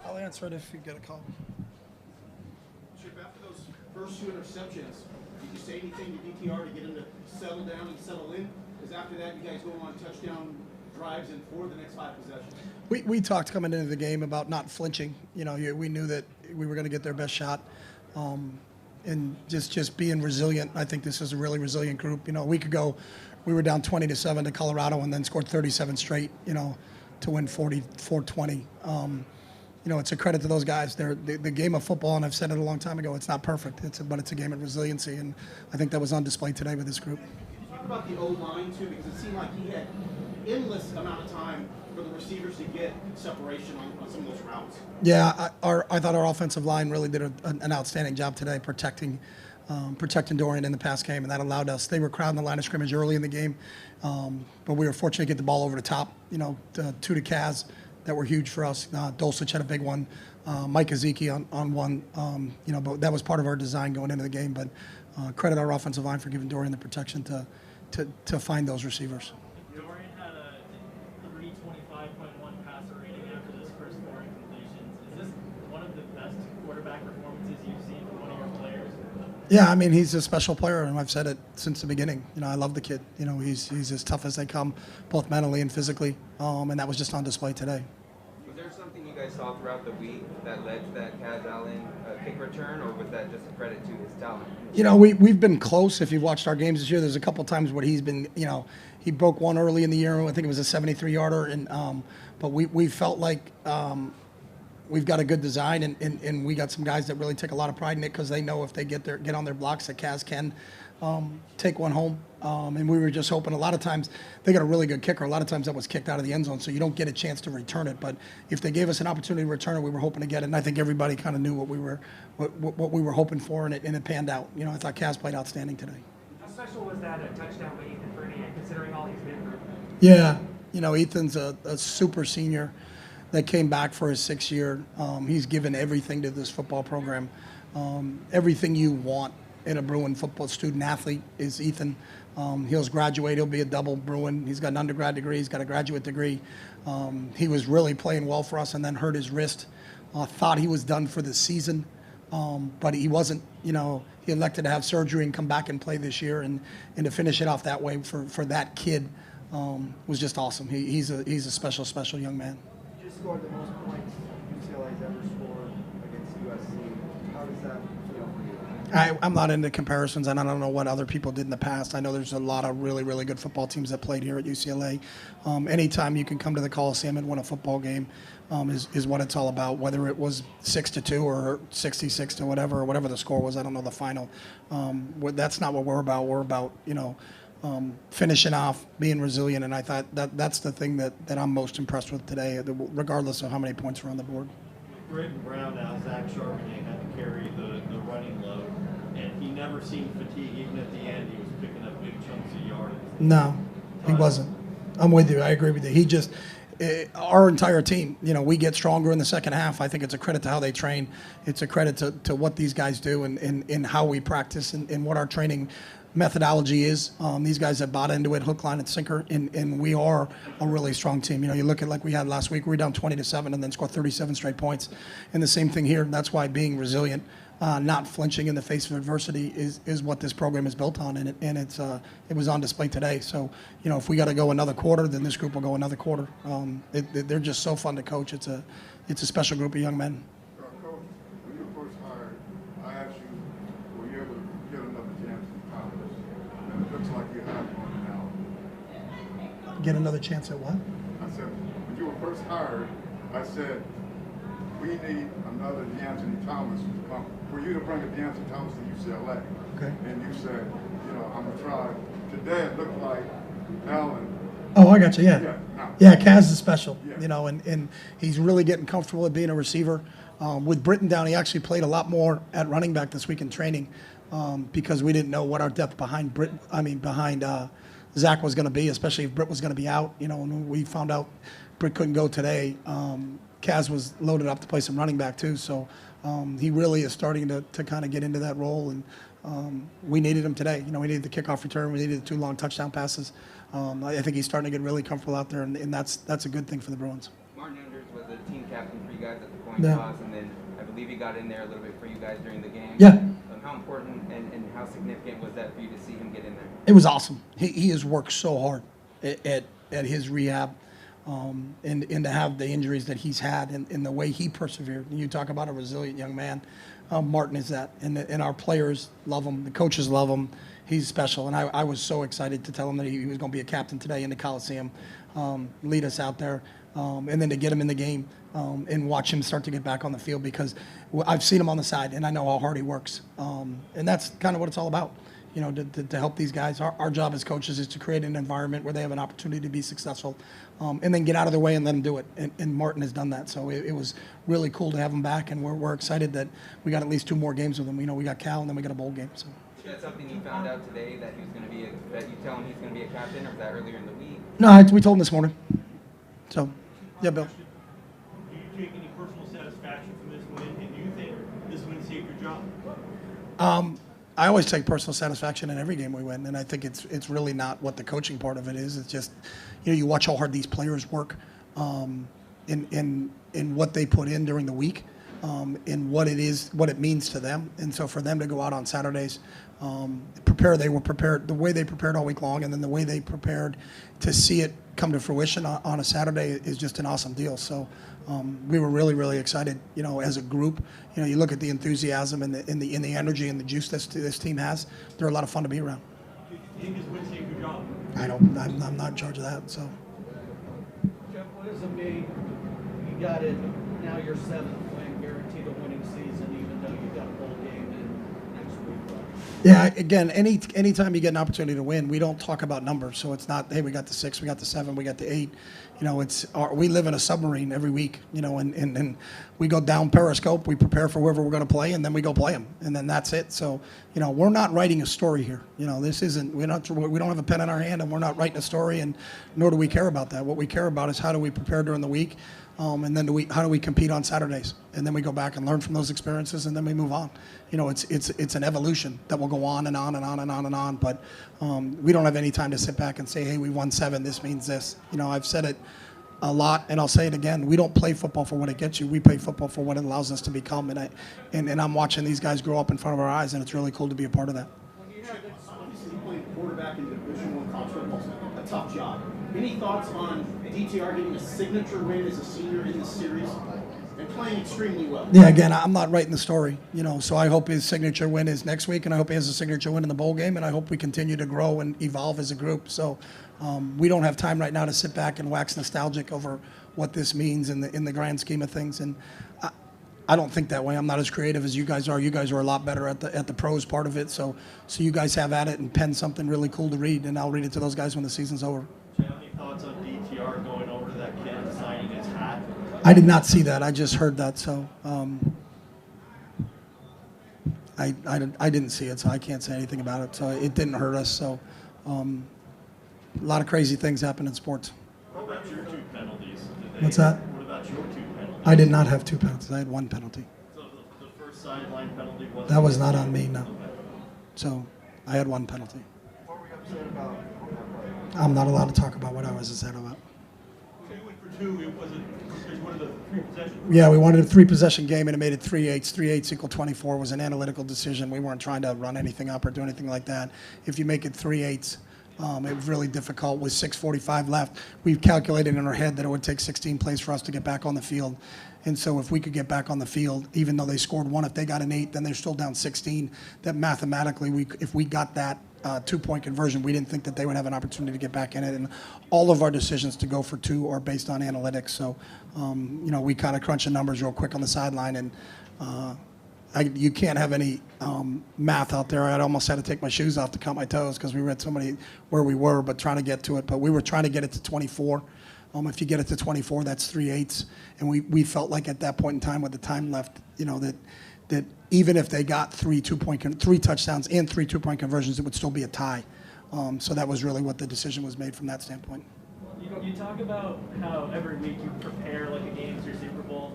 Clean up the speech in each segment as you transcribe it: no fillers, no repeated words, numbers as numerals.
I'll answer it if you get a call. Chip, after those first 2 interceptions, did you say anything to DTR to get him to settle down and settle in? Because after that, you guys go on touchdown drives and for the next 5 possessions. We talked coming into the game about not flinching. We knew that we were going to get their best shot, and just being resilient. I think this is a really resilient group. A week ago, we were down 20-7 to Colorado and then scored 37 straight. To win 44-20. It's a credit to those guys. The game of football, and I've said it a long time ago, it's not perfect. But it's a game of resiliency, and I think that was on display today with this group. Can you talk about the O-line, too? Because it seemed like he had endless amount of time for the receivers to get separation on some of those routes. Yeah, I thought our offensive line really did an outstanding job today protecting Dorian in the pass game, and that allowed us. They were crowding the line of scrimmage early in the game, but we were fortunate to get the ball over the top. 2 to Kaz that were huge for us. Dulcich had a big one. Mike Ezeki on one. But that was part of our design going into the game. But credit our offensive line for giving Dorian the protection to find those receivers. Dorian had a 325.1 passer rating after this first 4 incompletions. Is this one of the best quarterback performances you've seen from one of your players? Yeah, I mean, he's a special player, and I've said it since the beginning. I love the kid. He's as tough as they come, both mentally and physically, and that was just on display today. Was there something you guys saw throughout the week that led to that Kaz Allen kick return, or was that just a credit to his talent? We've been close. If you've watched our games this year, there's a couple times where he's been, he broke one early in the year. I think it was a 73-yarder, and but we felt like we've got a good design, and we got some guys that really take a lot of pride in it because they know if they get on their blocks that Kaz can take one home. And we were just hoping. A lot of times they got a really good kicker. A lot of times that was kicked out of the end zone, so you don't get a chance to return it. But if they gave us an opportunity to return it, we were hoping to get it. And I think everybody kind of knew what we were hoping for, and it panned out. I thought Kaz played outstanding today. How special was that a touchdown by Ethan Fernie, considering all he's been through? Yeah, Ethan's a super senior that came back for his 6th year. He's given everything to this football program. Everything you want in a Bruin football student athlete is Ethan. He'll graduate. He'll be a double Bruin. He's got an undergrad degree. He's got a graduate degree. He was really playing well for us and then hurt his wrist. Thought he was done for the season, but he wasn't. He elected to have surgery and come back and play this year, and to finish it off that way for that kid was just awesome. He's a special young man. You just scored the most points UCLA's ever scored against USC. How does that feel for you? I'm not into comparisons, and I don't know what other people did in the past. I know there's a lot of really, really good football teams that played here at UCLA. Anytime you can come to the Coliseum and win a football game is what it's all about, whether it was 6-2 or 66 to whatever the score was. I don't know the final. That's not what we're about. We're about, finishing off, being resilient, and I thought that's the thing that I'm most impressed with today, regardless of how many points were on the board. With Braden Brown now, Zach Charbonnet had to carry the running load, and he never seemed fatigued. Even at the end, he was picking up big chunks of yardage. No, he wasn't. I'm with you. I agree with you. He just, our entire team, we get stronger in the second half. I think it's a credit to how they train. It's a credit to what these guys do and how we practice and what our training methodology is. These guys have bought into it, hook, line, and sinker, and we are a really strong team. You look at like we had last week, we were down 20-7 and then scored 37 straight points. And the same thing here. That's why being resilient, not flinching in the face of adversity is what this program is built on, and it was on display today. So, if we got to go another quarter, then this group will go another quarter. They're just so fun to coach. It's a special group of young men. Coach, when you were first hired, I asked you, were you able to get another chance in college? And it looks like you have one now. Get another chance at what? I said, when you were first hired, I said, we need another DeAnthony Thomas to come, for you to bring a DeAnthony Thomas to UCLA. Okay. And you said, I'm going to try. Today it looked like Allen. Oh, I got you. Yeah. No. Kaz is special. Yeah. And he's really getting comfortable with being a receiver. With Britton down, he actually played a lot more at running back this week in training because we didn't know what our depth behind Zach was going to be, especially if Britt was going to be out. When we found out Britt couldn't go today, Kaz was loaded up to play some running back too. So he really is starting to kind of get into that role, and we needed him today. We needed the kickoff return. We needed the 2 long touchdown passes. I think he's starting to get really comfortable out there, and that's a good thing for the Bruins. Martin Andrews was the team captain for you guys at the point. coin Yeah. toss, and then I believe he got in there a little bit for you guys during the game. Yeah. How important and how significant was that for you to see him get in there? It was awesome. He has worked so hard at his rehab, and to have the injuries that he's had and the way he persevered. And you talk about a resilient young man. Martin is that, and our players love him. The coaches love him. He's special, and I was so excited to tell him that he was going to be a captain today in the Coliseum, lead us out there, and then to get him in the game and watch him start to get back on the field, because I've seen him on the side and I know how hard he works, and that's kind of what it's all about. You know, to help these guys. Our job as coaches is to create an environment where they have an opportunity to be successful, and then get out of their way and let them do it. And Martin has done that. So it was really cool to have him back, and we're excited that we got at least 2 more games with him. You know, we got Cal and then we got a bowl game. So. Is that something you found out today, that he was going to be that you tell him he's going to be a captain, or was that earlier in the week? No, we told him this morning. So, yeah, Bill. Do you take any personal satisfaction from this win, and do you think this win saved your job? I always take personal satisfaction in every game we win, and I think it's really not what the coaching part of it is. It's just, you know, you watch how hard these players work, in what they put in during the week, in what it means to them, and so for them to go out on Saturdays, they were prepared the way they prepared all week long, and then the way they prepared to see it come to fruition on a Saturday is just an awesome deal. So we were really, really excited, you know, as a group. You know, you look at the enthusiasm and the energy and the juice this team has. They're a lot of fun to be around. Do you think this win saved your job? I'm not in charge of that. So. Jeff, what does it mean? You got it. Now you're 7th win, guaranteed a winning season, even though you got a bowl game in next week. Yeah, again, anytime you get an opportunity to win, we don't talk about numbers. So it's not, hey, we got the 6, we got the 7, we got the 8. You know, we live in a submarine every week. You know, and we go down Periscope, we prepare for whoever we're going to play, and then we go play them, and then that's it. So, you know, we're not writing a story here. You know, we don't have a pen in our hand, and we're not writing a story, and nor do we care about that. What we care about is how do we prepare during the week. And then how do we compete on Saturdays? And then we go back and learn from those experiences, and then we move on. You know, it's an evolution that will go on and on and on and on and on. But we don't have any time to sit back and say, hey, we won 7, this means this. You know, I've said it a lot, and I'll say it again. We don't play football for what it gets you. We play football for what it allows us to become. And I'm watching these guys grow up in front of our eyes, and it's really cool to be a part of that. Obviously, playing quarterback in Division I college football is a tough job. Any thoughts on DTR getting a signature win as a senior in this series and playing extremely well? Yeah, again, I'm not writing the story, you know, so I hope his signature win is next week, and I hope he has a signature win in the bowl game, and I hope we continue to grow and evolve as a group. So we don't have time right now to sit back and wax nostalgic over what this means in the grand scheme of things, and I don't think that way. I'm not as creative as you guys are. You guys are a lot better at the pros part of it, so you guys have at it and pen something really cool to read, and I'll read it to those guys when the season's over. Do you have any thoughts on DTR going over to that kid and signing his hat? I did not see that. I just heard that, so I didn't see it, so I can't say anything about it. So it didn't hurt us. So a lot of crazy things happen in sports. What about your 2 penalties today? What's that? What about your 2 penalties? I did not have 2 penalties. I had 1 penalty. So the first sideline penalty wasn't... That was not on me, no. So I had 1 penalty. What were you upset about? I'm not allowed to talk about what I was upset about. So you went for 2. It wasn't because one of the 3 possessions. Yeah, we wanted a 3-possession game, and it made it 3-8s. 3-8s equal 24 was an analytical decision. We weren't trying to run anything up or do anything like that. If you make it 3-8s, it was really difficult with 6:45 left. We've calculated in our head that it would take 16 plays for us to get back on the field. And so if we could get back on the field, even though they scored 1, if they got an 8, then they're still down 16. That mathematically, if we got that 2-point conversion, we didn't think that they would have an opportunity to get back in it. And all of our decisions to go for 2 are based on analytics. So, you know, we kind of crunch the numbers real quick on the sideline, and you can't have any math out there. I almost had to take my shoes off to count my toes because we read so many where we were, but trying to get to it. But we were trying to get it to 24. If you get it to 24, that's 3/8. And we felt like at that point in time with the time left, you know, that even if they got 3 touchdowns and 3 2-point conversions, it would still be a tie. So that was really what the decision was made from that standpoint. You talk about how every week you prepare like a game is your Super Bowl.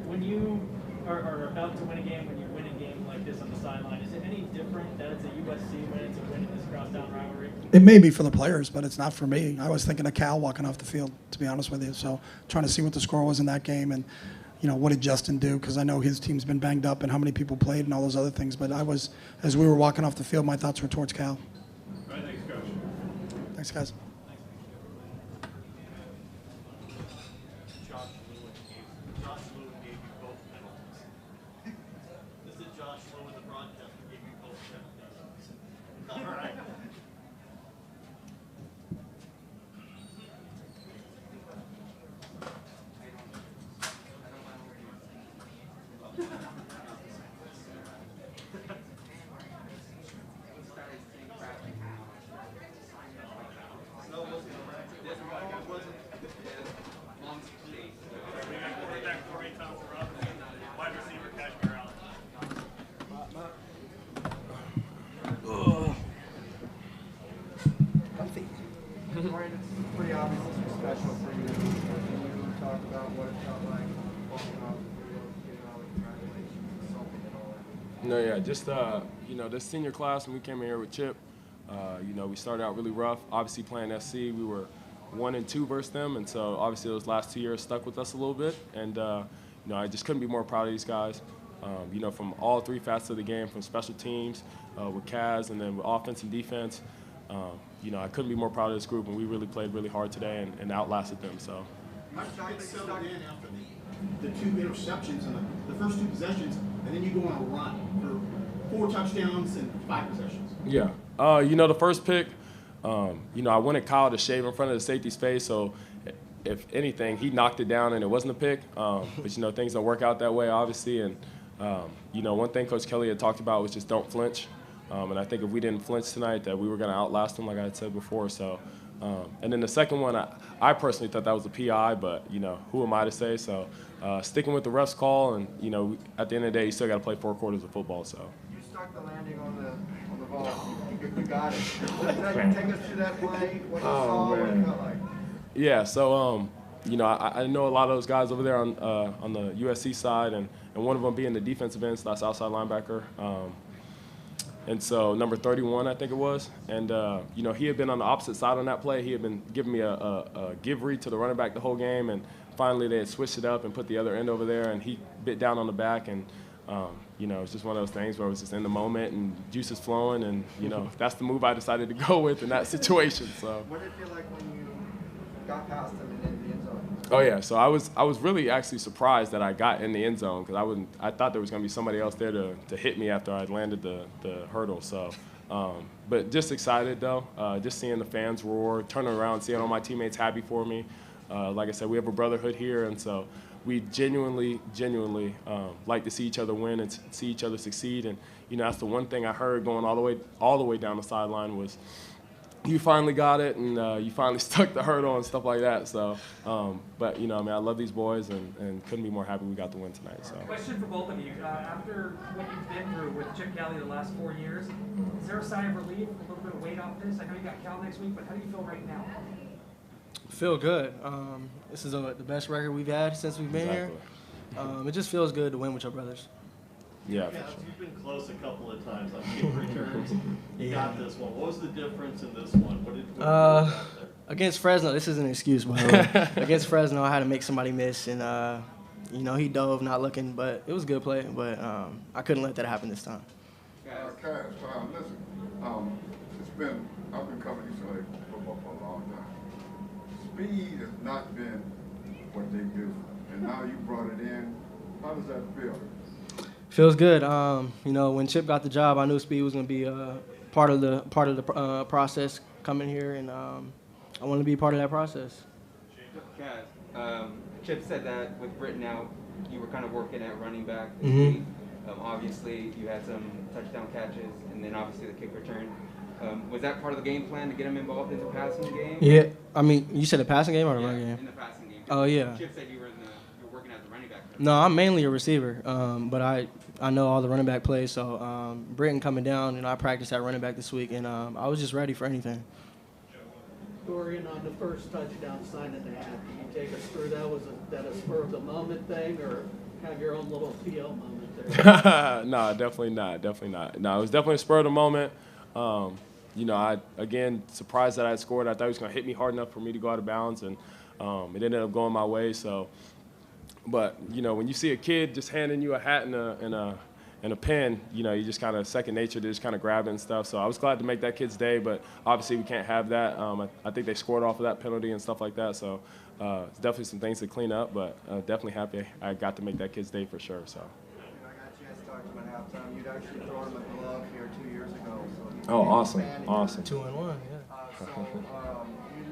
When you are about to win a game, when you win a game like this on the sideline, is it any different that it's a USC win, it's a win in this crosstown rivalry? It may be for the players, but it's not for me. I was thinking of Cal walking off the field, to be honest with you. So trying to see what the score was in that game. And, what did Justin do? Because I know his team's been banged up and how many people played and all those other things. But as we were walking off the field, my thoughts were towards Cal. All right, thanks, Coach. Thanks, guys. Josh Lewin gave you both penalties. This is Josh Lewin, the broadcaster, gave you both penalties. All right. Wide receiver, Cashmere Allen. Ryan, it's pretty obviously special for you. Can you talk about what it felt like walking off the field, getting all the congratulations, insulting and all that? No, yeah, just this senior class when we came in here with Chip, we started out really rough. Obviously playing SC, we were 1-2 versus them, and so obviously those last 2 years stuck with us a little bit. And I just couldn't be more proud of these guys. From all three facets of the game, from special teams with Kaz, and then with offense and defense. I couldn't be more proud of this group, and we really played really hard today and outlasted them. So. How did you get settled in after the 2 interceptions and the first 2 possessions, and then you go on a run for 4 touchdowns and 5 possessions? Yeah. The first pick, I wanted Kyle to shave in front of the safety's face, so if anything, he knocked it down and it wasn't a pick. But, things don't work out that way, obviously. And, one thing Coach Kelly had talked about was just don't flinch. And I think if we didn't flinch tonight, that we were going to outlast them, like I had said before. So, and then the second one, I personally thought that was a PI, but, who am I to say? So, sticking with the ref's call, and, at the end of the day, you still got to play 4 quarters of football. So. You stuck the landing on the ball. You got it. Take us through that play, what you saw, what it felt like. Yeah, so, I know a lot of those guys over there on the USC side, and one of them being the defensive end, so that's outside linebacker. And so number 31, I think it was. And, he had been on the opposite side on that play. He had been giving me a give read to the running back the whole game. And finally they had switched it up and put the other end over there. And he bit down on the back. And, it's just one of those things where it was just in the moment and juice is flowing. And, that's the move I decided to go with in that situation. So. What did it feel like when you got past him and in the end zone? Oh yeah, so I was really actually surprised that I got in the end zone because I thought there was going to be somebody else there to hit me after I landed the hurdle. So, but just excited though, just seeing the fans roar, turning around, seeing all my teammates happy for me. Like I said, we have a brotherhood here, and so we genuinely like to see each other win and see each other succeed. And that's the one thing I heard going all the way down the sideline was, you finally got it, and you finally stuck the hurdle and stuff like that. So, but I love these boys, and couldn't be more happy we got the win tonight. So. Question for both of you: after what you've been through with Chip Kelly the last 4 years, is there a sigh of relief, a little bit of weight off this? I know you got Cal next week, but how do you feel right now? Feel good. This is the best record we've had since we've been here. It just feels good to win with your brothers. Yeah, for sure. You've been close a couple of times on kick returns. You got this one. What was the difference in this one? What did you there? Against Fresno, this is an excuse, by the way. Against Fresno, I had to make somebody miss, and he dove, not looking, but it was a good play. But I couldn't let that happen this time. Cash, listen, I've been covering UCLA football for a long time. Speed has not been what they do, and now you brought it in. How does that feel? Feels good. When Chip got the job, I knew speed was going to be part of the process coming here, and I want to be part of that process. Kaz, Chip said that with Britton out, you were kind of working at running back this week. Obviously, you had some touchdown catches, and then obviously the kick return. Was that part of the game plan to get him involved in the passing game? Yeah, you said the passing game or the running game? In the passing game. Oh yeah. Chip said you were working as a running back. No, I'm mainly a receiver, but I know all the running back plays. So Britton coming down, and I practiced at running back this week, and I was just ready for anything. Dorian, on the first touchdown sign that they had, can you take us through that? Was that a spur of the moment thing, or have your own little PO moment there? No, definitely not. No, it was definitely a spur of the moment. I again surprised that I had scored. I thought he was going to hit me hard enough for me to go out of bounds, and it ended up going my way. So, But you know, when you see a kid just handing you a hat and a pen, you know, you just kind of second nature to just kind of grab it and stuff. So I was glad to make that kid's day, but obviously we can't have that. I think they scored off of that penalty and stuff like that. So it's definitely some things to clean up, but definitely happy I got to make that kid's day for sure. So. I got a chance to talk to him at halftime. You'd actually thrown him a glove here 2 years ago. So he's Oh, a awesome, fan. awesome. 2-1, yeah.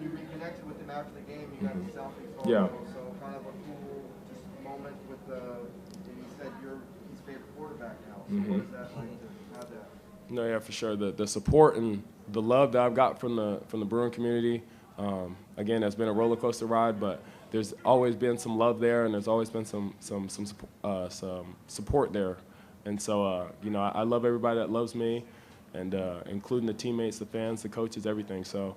You reconnected with him after the game. You got a selfie photo. Yeah. So kind of a cool just moment with the. And he said you're his favorite quarterback now. So what is that like to have that? No, yeah, for sure. The support and the love that I've got from the Bruin community, again, has been a roller coaster ride, but there's always been some love there, and there's always been some support there. And so, you know, I love everybody that loves me, and including the teammates, the fans, the coaches, everything. So,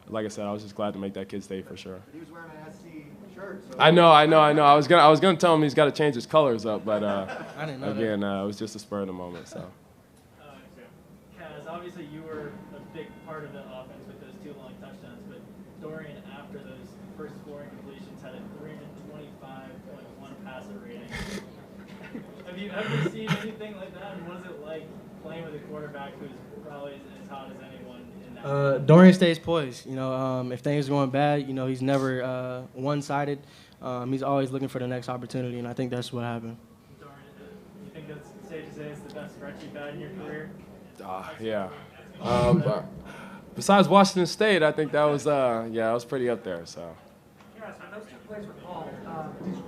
like I said, I was just glad to make that kid's day for sure. He was wearing an SC shirt. So I know. I was gonna tell him he's got to change his colors up, but I didn't know again, it was just a spur of the moment. So. Kaz, obviously you were a big part of the offense with those 2 long touchdowns, but Dorian, after those first scoring completions, had a 325.1 passer rating. Have you ever seen anything like that? And what is it like playing with a quarterback who's probably as hot as anyone in that? Dorian stays poised. You know, if things are going bad, you know, he's never one-sided. He's always looking for the next opportunity, and I think that's what happened. Dorian, you think that's safe to say it's the best stretch you've had in your career? Yeah. But besides Washington State, I think that was that was pretty up there. So. Yeah, so those 2 plays were called.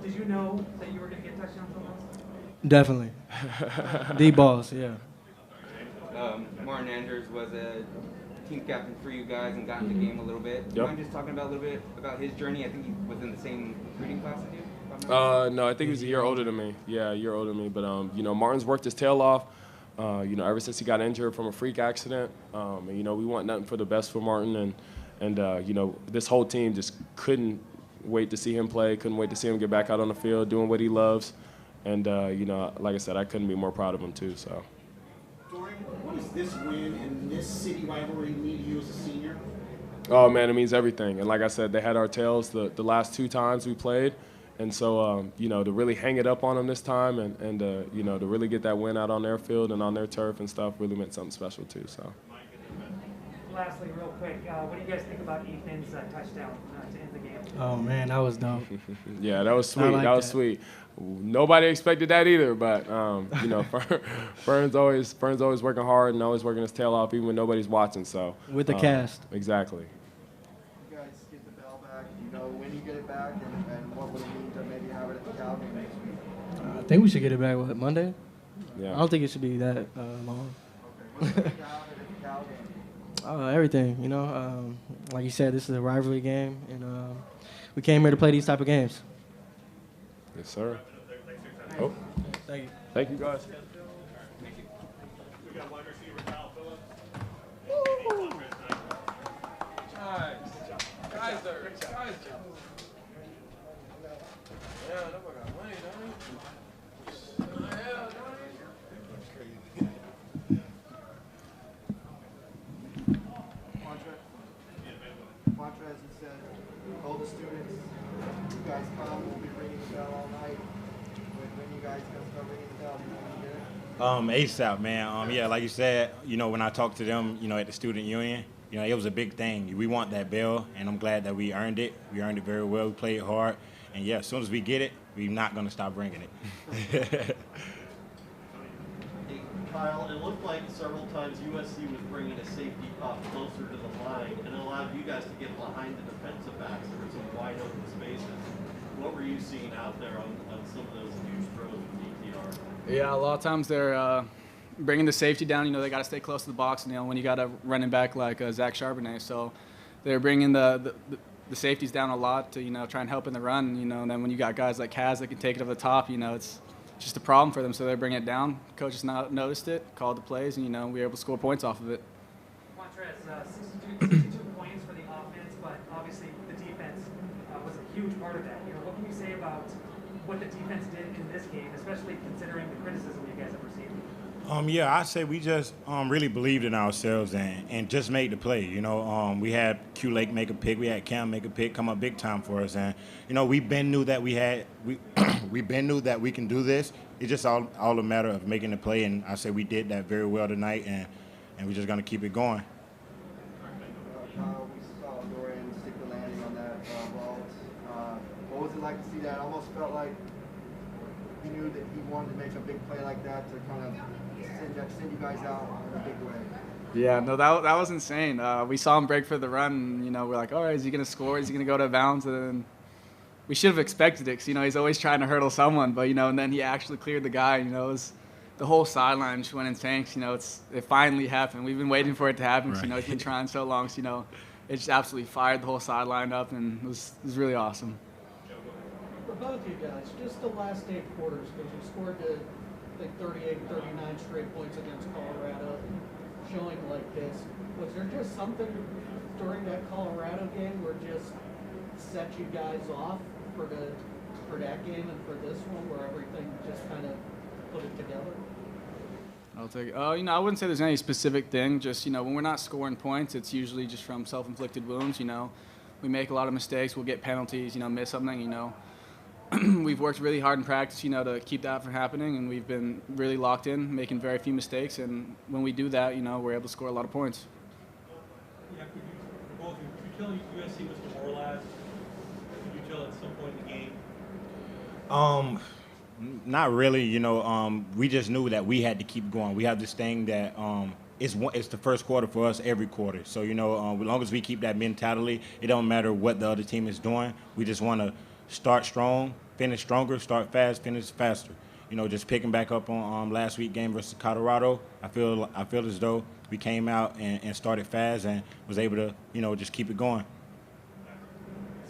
Did you know that you were going to get touchdowns on those? Definitely. Deep balls, yeah. Martin Andrews was a team captain for you guys and got in the game a little bit. Do you mind just talking about a little bit about his journey? I think he was in the same recruiting class as you. No, I think he was a year older than me. Yeah, a year older than me. But you know, Martin's worked his tail off. You know, ever since he got injured from a freak accident, and, you know, we want nothing for the best for Martin, and you know, this whole team just couldn't wait to see him play, couldn't wait to see him get back out on the field doing what he loves, and you know, like I said, I couldn't be more proud of him too. So. Dorian, what does this win and this city rivalry mean to you as a senior? Oh man, it means everything. And like I said, they had our tails the last 2 times we played. And so, you know, to really hang it up on them this time and you know, to really get that win out on their field and on their turf and stuff really meant something special too. So. Lastly, real quick, what do you guys think about Ethan's touchdown to end the game? Oh, man, that was dope. Yeah, that was sweet. Like that was sweet. Nobody expected that either, but, you know, Fern's always working hard and always working his tail off even when nobody's watching. So. With the cast. Exactly. you guys get the bell back. You know when you get it back, and what would it mean to maybe have it at the Cal game next week? I think we should get it back, Monday? Yeah. I don't think it should be that long. Okay, what's the Cal at the Cal game? Everything, you know. Like you said, this is a rivalry game, and we came here to play these type of games. Yes, sir. Oh. Thank you. Thank you, guys. We got wide receiver Kyle Phillips. Montrez, he said, told the students, you guys come, we'll be ringing the bell all night. When you guys gonna start ringing the bell, you get it? ASAP, man. Yeah, like you said, you know, when I talked to them, you know, at the student union, you know, it was a big thing. We want that bell, and I'm glad that we earned it. We earned it very well. We played hard. And, yeah, as soon as we get it, we're not going to stop ringing it. Hey, Kyle, it looked like several times USC was bringing a safety up closer to the line, and it allowed you guys to get behind the defensive backs. There were some wide open spaces. What were you seeing out there on some of those huge throws with DTR? Yeah, a lot of times they're bringing the safety down. You know, they got to stay close to the box, you know, when you got a running back like Zach Charbonnet. So they're bringing the safeties down a lot to, you know, try and help in the run, you know, and then when you got guys like Kaz that can take it over the top, you know, it's just a problem for them. So they're bringing it down. Coaches noticed it, called the plays, and, you know, we were able to score points off of it. Montrez, 62 points for the offense, but obviously the defense was a huge part of that. You know, what can you say about what the defense did in this game, especially considering the criticism you guys have received? Yeah, I'd say we just really believed in ourselves and just made the play. You know, we had Q Lake make a pick, we had Cam make a pick, come up big time for us, and you know, we been knew that we been knew that we can do this. It's just all a matter of making the play, and I say we did that very well tonight, and we're just gonna keep it going. We saw Dorian stick the landing on that vault. What was it like to see that? Almost felt like he knew that he wanted to make a big play like that to kind of send you guys out in a big way. Yeah, no, that was insane. We saw him break for the run, and, you know, we're like, all right, is he going to score? Is he going to go to bounds? And then we should have expected it because, you know, he's always trying to hurdle someone. But, you know, and then he actually cleared the guy. You know, the whole sideline just went insane. You know, it finally happened. We've been waiting for it to happen. Right. You know, he's been trying so long. So, you know, it just absolutely fired the whole sideline up, and it was really awesome. For both of you guys, just the last 8 quarters, because you scored the, I think, 38, 39 straight points against Colorado, showing like this. Was there just something during that Colorado game where just set you guys off for that game and for this one, where everything just kind of put it together? I'll take it. You know, I wouldn't say there's any specific thing. Just, you know, when we're not scoring points, it's usually just from self-inflicted wounds. You know, we make a lot of mistakes. We'll get penalties. You know, miss something. You know, we've worked really hard in practice. You know, to keep that from happening, and we've been really locked in, making very few mistakes. And when we do that, you know, we're able to score a lot of points. Yeah, for both of you, could you tell USC was demoralized? Could you tell at some point in the game? Not really, you know. We just knew that we had to keep going. We have this thing that it's the first quarter for us every quarter. So, you know, as long as we keep that mentality, it don't matter what the other team is doing. We just want to start strong, finish stronger, start fast, finish faster. You know, just picking back up on last week game versus Colorado. I feel as though we came out and started fast and was able to, you know, just keep it going.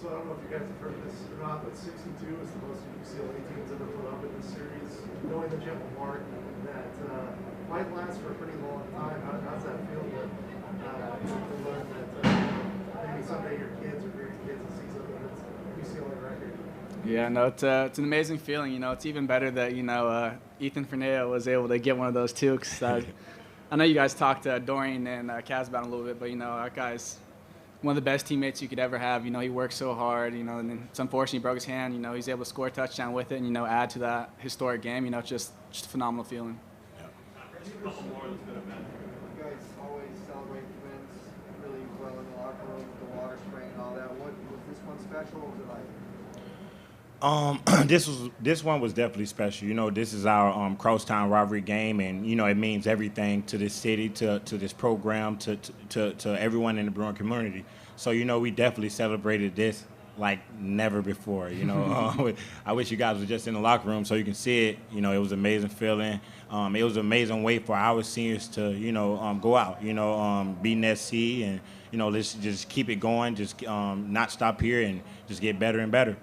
So I don't know if you guys have heard this or not, but 62 is the most UCLA teams ever put up in this series. Knowing the Jim Mark, that might last for a pretty long time. How's that feel to learn that maybe someday your kids or grandkids will see something that's UCLA record? Yeah, no, it's an amazing feeling. You know, it's even better that, you know, Ethan Fernandez was able to get one of those too. Cause I know you guys talked to Dorian and Kaz about it a little bit, but, you know, that guy's one of the best teammates you could ever have. You know, he works so hard, you know, and then it's unfortunate he broke his hand. You know, he's able to score a touchdown with it and, you know, add to that historic game. You know, it's just a phenomenal feeling. You guys always celebrate wins really well in the locker room with the water spraying and all that. Was this one special? What was it like? This one was definitely special. You know, this is our crosstown rivalry game, and you know it means everything to this city, to this program, to everyone in the Bruin community. So you know, we definitely celebrated this like never before. You know, I wish you guys were just in the locker room so you can see it. You know, it was an amazing feeling. It was an amazing way for our seniors to, you know, go out. You know, beating SC, and you know, let's just keep it going. Just not stop here and just get better and better.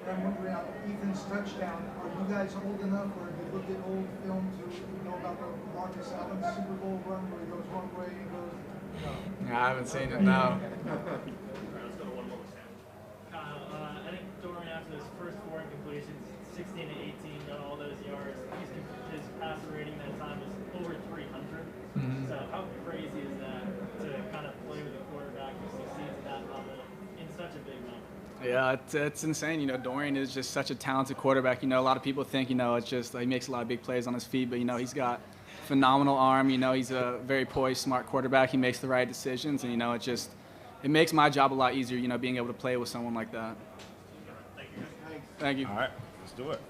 I'm wondering about Ethan's touchdown. Are you guys old enough, or have you looked at old film to know about the Marcus Allen Super Bowl run where he goes one way, he goes? No. Yeah, I haven't seen it now. I think Dorian, after his first 4 incompletions, 16 to 18, got all those yards. His passer rating that time was over 300. So how crazy is that to kind of play with a quarterback who succeeds at that level in such a big moment? Yeah, it's insane. You know, Dorian is just such a talented quarterback. You know, a lot of people think, you know, it's just he makes a lot of big plays on his feet, but, you know, he's got phenomenal arm. You know, he's a very poised, smart quarterback. He makes the right decisions, and, you know, it makes my job a lot easier, you know, being able to play with someone like that. Thank you. Thank you. All right, let's do it.